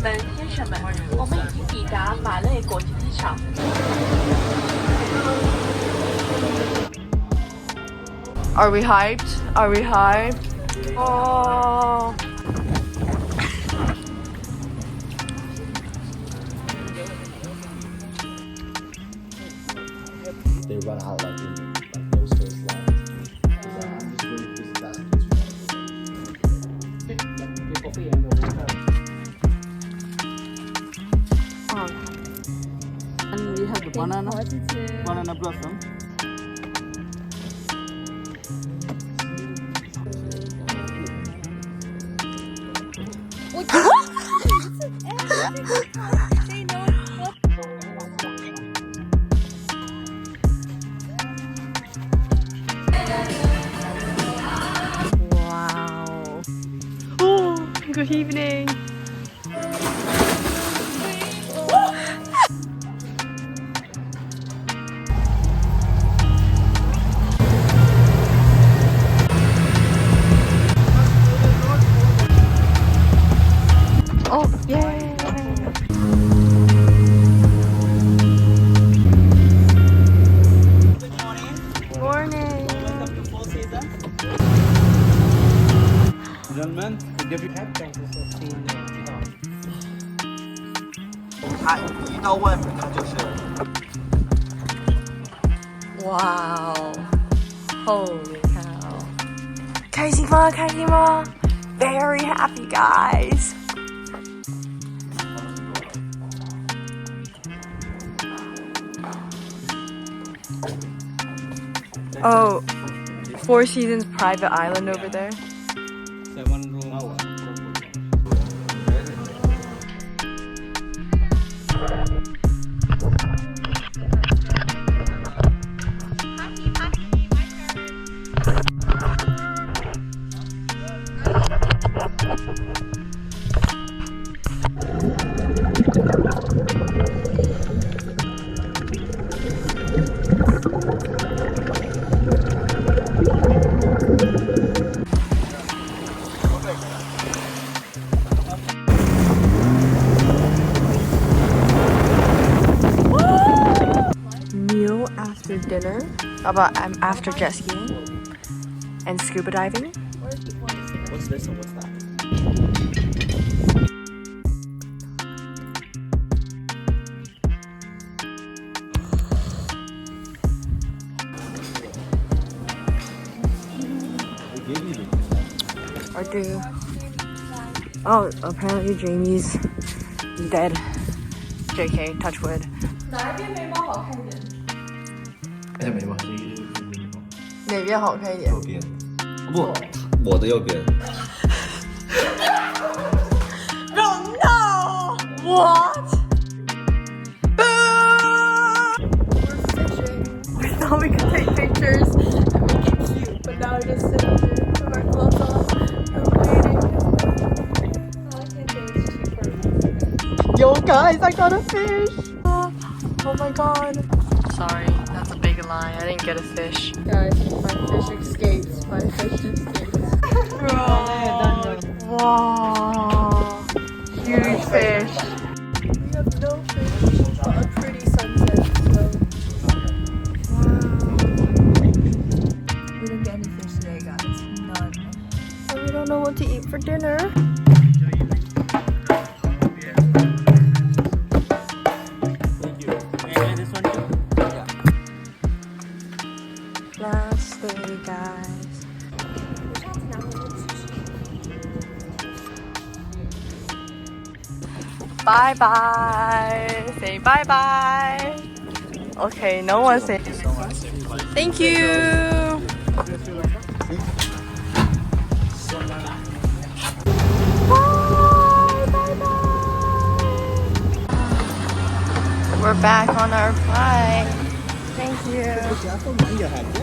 们、先生们，我们已经抵达马累国际机场。Are we hyped? Are we hyped? Oh. They run out like in like those first lines. I'm just really busy asking this And we have the banana blossom. Wow. Oh, good evening. Oh, yay! Morning. Welcome to Four Seasons. Gentlemen, we give you 它一到外面，它就是。Wow. Holy cow. 开心吗？开心吗？ Very happy, guys. Oh, Four Seasons private island over there. 7 room. Meal after dinner. About after jet skiing and scuba diving. What's this and what's that? They gave me the. Or do. Oh, apparently Jamie's dead. JK, touch wood. 哎，眉毛这个眉毛。哪边好看一点？右边。不，我的右边。Oh no! What? We thought we could take pictures and make it cute, but now we're just sitting here with our gloves on and waiting. Oh, I can't say it's cheaper. Yo guys, I got a fish! Oh my god. Sorry, that's a big lie. I didn't get a fish. Guys, my fish escapes. My fish escapes. Wow. Huge fish. We have no fish, but a pretty sunset, so. Wow. We didn't get any fish today, guys. None. So we don't know what to eat for dinner. Last day, guys. Bye bye. Say bye bye. Okay, no one say. Thank you. Bye bye bye. We're back on our flight. Thank you.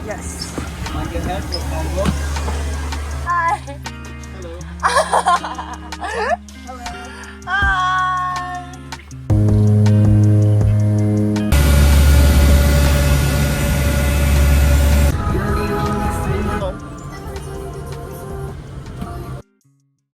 Yes. Mind your head. Hi.